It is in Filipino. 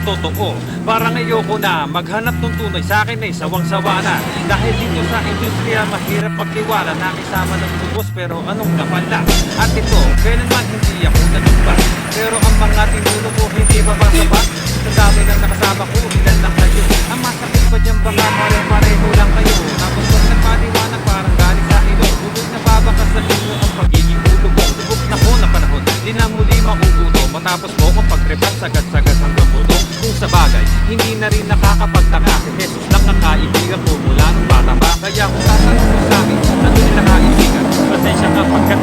totoo. Parang ayoko na maghanap ng tunay, sa akin ay sawang-sawa na. Dahil dito sa industriya mahirap magtiwala, nakisama ng lubos pero anong napala. At ito, kailanman hindi ako nalumba, pero ang mga tinulo ko hindi babasa. Sa dami ng nakasama ko, ilan lang kayo. Ang masakit pa dyan baka pare-pareho lang kayo. Tapos pag nagpaliwanag parang galing sa ilo, tulog na babakas sa inyo ang pagiging ulo ko. Lubog na ko na panahon, di na muli makukuto. Matapos mo kung pagtripan, sagad-sagad hanggang buto. Kung sa bagay, hindi na rin nakakapagtaka, si Jesus lang ang kaibigan ko mula nung bata pa. Kaya kung tatanong mo sa akin, ano yung nakaibigan? Pasensya ka pagkat